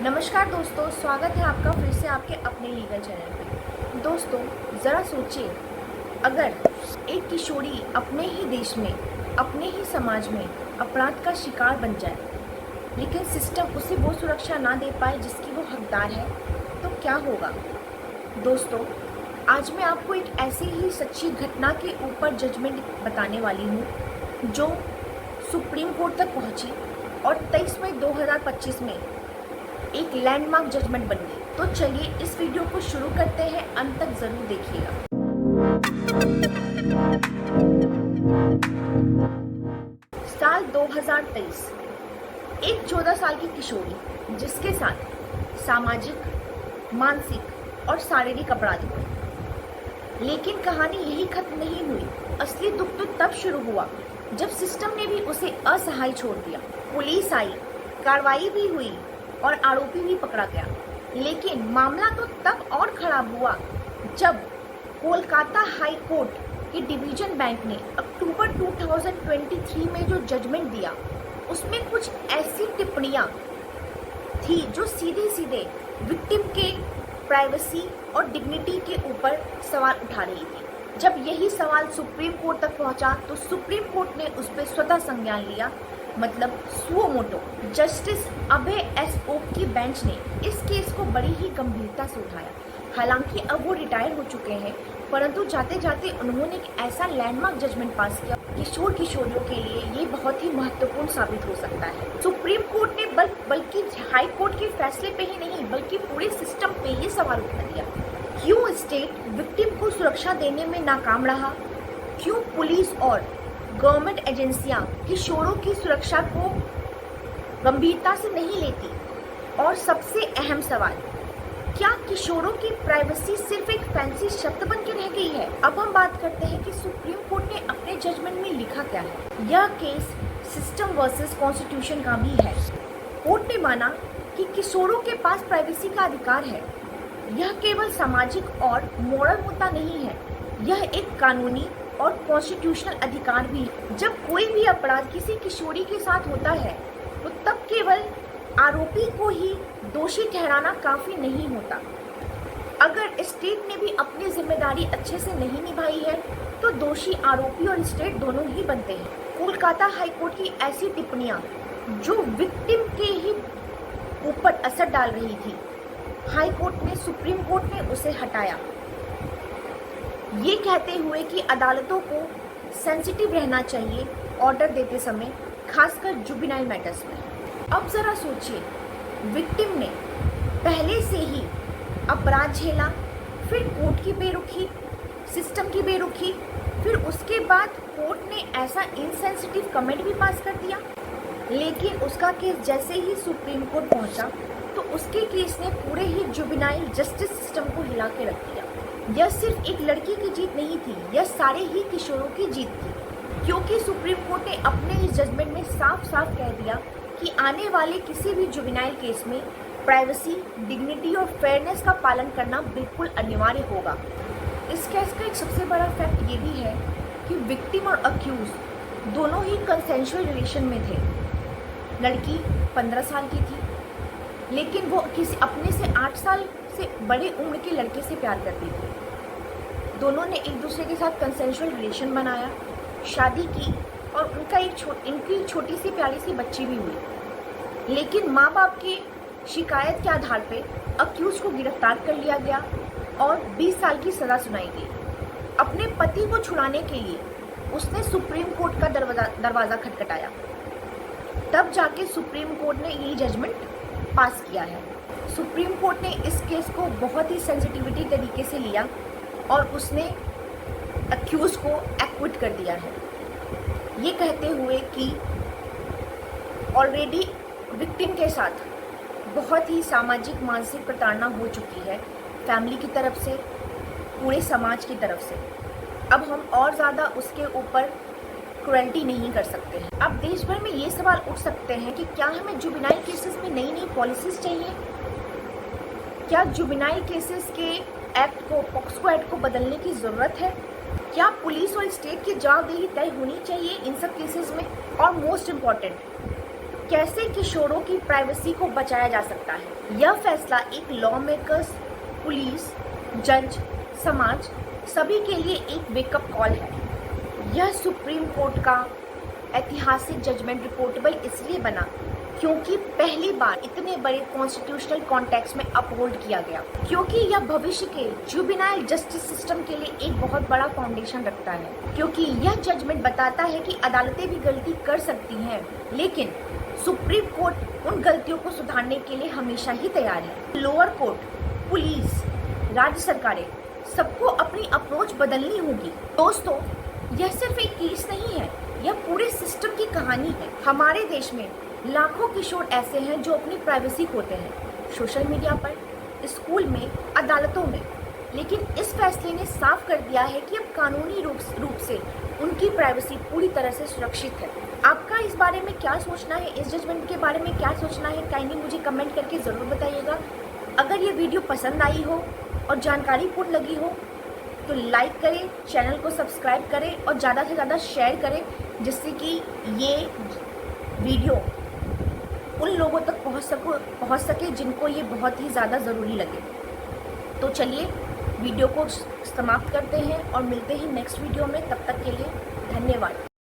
नमस्कार दोस्तों, स्वागत है आपका फिर से आपके अपने लीगल चैनल पे। दोस्तों, ज़रा सोचिए, अगर एक किशोरी अपने ही देश में, अपने ही समाज में अपराध का शिकार बन जाए, लेकिन सिस्टम उसे वो सुरक्षा ना दे पाए जिसकी वो हकदार है, तो क्या होगा। दोस्तों, आज मैं आपको एक ऐसी ही सच्ची घटना के ऊपर जजमेंट बताने वाली हूँ जो सुप्रीम कोर्ट तक पहुँची और 23 मई 2025 में एक लैंडमार्क जजमेंट बन गई। तो चलिए इस वीडियो को शुरू करते हैं, अंत तक जरूर देखिएगा। साल 2023, एक 14 साल की किशोरी जिसके साथ सामाजिक, मानसिक और शारीरिक अपराध हुए। लेकिन कहानी यही खत्म नहीं हुई। असली दुख तो तब शुरू हुआ जब सिस्टम ने भी उसे असहाय छोड़ दिया। पुलिस आई, कार्रवाई भी हुई और आरोपी भी पकड़ा गया। लेकिन मामला तो तब और खराब हुआ जब कोलकाता हाई कोर्ट के डिवीजन बेंच ने अक्टूबर 2023 में जो जजमेंट दिया, उसमें कुछ ऐसी टिप्पणियां थी जो सीधे सीधे विक्टिम के प्राइवेसी और डिग्निटी के ऊपर सवाल उठा रही थी। जब यही सवाल सुप्रीम कोर्ट तक पहुंचा तो सुप्रीम कोर्ट ने उस पर स्वतः संज्ञान लिया, मतलब सुओ मोटो। जस्टिस अभय एस ओक की बेंच ने इस केस को बड़ी ही गंभीरता से उठाया। हालांकि अब वो रिटायर हो चुके हैं, परंतु जाते जाते उन्होंने एक ऐसा लैंडमार्क जजमेंट पास किया, किशोर किशोरियों के लिए ये बहुत ही महत्वपूर्ण साबित हो सकता है। सुप्रीम कोर्ट ने बल्कि हाई कोर्ट के फैसले पे ही नहीं, बल्कि पूरे सिस्टम पे ही सवाल उठा दिया। क्यों स्टेट विक्टिम को सुरक्षा देने में नाकाम रहा? क्यों पुलिस और गवर्नमेंट एजेंसियां किशोरों की सुरक्षा को गंभीरता से नहीं लेती? और सबसे अहम सवाल, क्या किशोरों की प्राइवेसी सिर्फ एक फैंसी शब्द बन के रह गई है? अब हम बात करते हैं कि सुप्रीम कोर्ट ने अपने जजमेंट में लिखा क्या है। यह केस सिस्टम वर्सेस कॉन्स्टिट्यूशन का भी है। कोर्ट ने माना कि किशोरों के पास प्राइवेसी का अधिकार है। यह केवल सामाजिक और मोरल मुद्दा नहीं है, यह एक कानूनी और कॉन्स्टिट्यूशनल अधिकार भी है। जब कोई भी अपराध किसी किशोरी के साथ होता है तो तब केवल आरोपी को ही दोषी ठहराना काफी नहीं होता। अगर स्टेट ने भी अपनी जिम्मेदारी अच्छे से नहीं निभाई है तो दोषी आरोपी और स्टेट दोनों ही बनते हैं। कोलकाता हाईकोर्ट की ऐसी टिप्पणियां जो विक्टिम के ही ऊपर असर डाल रही थी, हाई कोर्ट ने, सुप्रीम कोर्ट ने उसे हटाया, ये कहते हुए कि अदालतों को सेंसिटिव रहना चाहिए ऑर्डर देते समय, खासकर जुवेनाइल मैटर्स में। अब जरा सोचिए, विक्टिम ने पहले से ही अपराध झेला, फिर कोर्ट की बेरुखी, सिस्टम की बेरुखी, फिर उसके बाद कोर्ट ने ऐसा इनसेंसिटिव कमेंट भी पास कर दिया। लेकिन उसका केस जैसे ही सुप्रीम कोर्ट पहुंचा तो उसके केस ने पूरे ही जुवेनाइल जस्टिस सिस्टम को हिला के रख दिया। यह सिर्फ एक लड़की की जीत नहीं थी, यह सारे ही किशोरों की जीत थी, क्योंकि सुप्रीम कोर्ट ने अपने इस जजमेंट में साफ साफ कह दिया कि आने वाले किसी भी जुवेनाइल केस में प्राइवेसी, डिग्निटी और फेयरनेस का पालन करना बिल्कुल अनिवार्य होगा। इस केस का एक सबसे बड़ा फैक्ट ये भी है कि विक्टिम और अक्यूज दोनों ही कंसेंशुअल रिलेशन में थे। लड़की 15 साल की थी, लेकिन वो किसी अपने से 8 साल से बड़े उम्र के लड़के से प्यार करती थी। दोनों ने एक दूसरे के साथ कंसेंशुअल रिलेशन बनाया, शादी की और उनका इनकी छोटी सी प्यारी सी बच्ची भी हुई। लेकिन माँ बाप की शिकायत के आधार पे अक्यूज को गिरफ्तार कर लिया गया और 20 साल की सज़ा सुनाई गई। अपने पति को छुड़ाने के लिए उसने सुप्रीम कोर्ट का दरवाज़ा खटखटाया, तब जाके सुप्रीम कोर्ट ने यही जजमेंट पास किया है। सुप्रीम कोर्ट ने इस केस को बहुत ही सेंसिटिविटी तरीके से लिया और उसने अक्यूज को एक्विट कर दिया है, ये कहते हुए कि ऑलरेडी विक्टिम के साथ बहुत ही सामाजिक, मानसिक प्रताड़ना हो चुकी है, फैमिली की तरफ से, पूरे समाज की तरफ से। अब हम और ज़्यादा उसके ऊपर क्रुएल्टी नहीं कर सकते हैं। अब देश भर में ये सवाल उठ सकते हैं कि क्या हमें जुवेनाइल केसेस में नई नई पॉलिसीज चाहिए? क्या जुवेनाइल केसेस के एक्ट को, पॉक्सो एक्ट को बदलने की ज़रूरत है? क्या पुलिस और स्टेट की जवाबदेही तय होनी चाहिए इन सब केसेस में? और मोस्ट इम्पॉर्टेंट, कैसे किशोरों की प्राइवेसी को बचाया जा सकता है। यह फैसला एक लॉ मेकर्स, पुलिस, जज, समाज सभी के लिए एक वेकअप कॉल है। यह सुप्रीम कोर्ट का ऐतिहासिक जजमेंट रिपोर्टेबल इसलिए बना क्योंकि पहली बार इतने बड़े कॉन्स्टिट्यूशनल कॉन्टेक्स्ट में अपहोल्ड किया गया, क्योंकि यह भविष्य के जुवेनाइल जस्टिस सिस्टम के लिए एक बहुत बड़ा फाउंडेशन रखता है, क्योंकि यह जजमेंट बताता है कि अदालतें भी गलती कर सकती हैं, लेकिन सुप्रीम कोर्ट उन गलतियों को सुधारने के लिए हमेशा ही तैयार है। लोअर कोर्ट, पुलिस, राज्य सरकारें सबको अपनी अप्रोच बदलनी होगी। दोस्तों, यह सिर्फ एक केस नहीं है, यह पूरे सिस्टम की कहानी है। हमारे देश में लाखों किशोर ऐसे हैं जो अपनी प्राइवेसी खोते हैं, सोशल मीडिया पर, स्कूल में, अदालतों में। लेकिन इस फैसले ने साफ कर दिया है कि अब कानूनी रूप से उनकी प्राइवेसी पूरी तरह से सुरक्षित है। आपका इस बारे में क्या सोचना है, इस जजमेंट के बारे में क्या सोचना है, काइंडली मुझे कमेंट करके ज़रूर बताइएगा। अगर ये वीडियो पसंद आई हो और जानकारीपूर्ण लगी हो तो लाइक करें, चैनल को सब्सक्राइब करें और ज़्यादा से ज़्यादा शेयर करें, जिससे कि ये वीडियो उन लोगों तक पहुंच सके जिनको ये बहुत ही ज़्यादा ज़रूरी लगे। तो चलिए वीडियो को समाप्त करते हैं और मिलते हैं नेक्स्ट वीडियो में। तब तक के लिए धन्यवाद।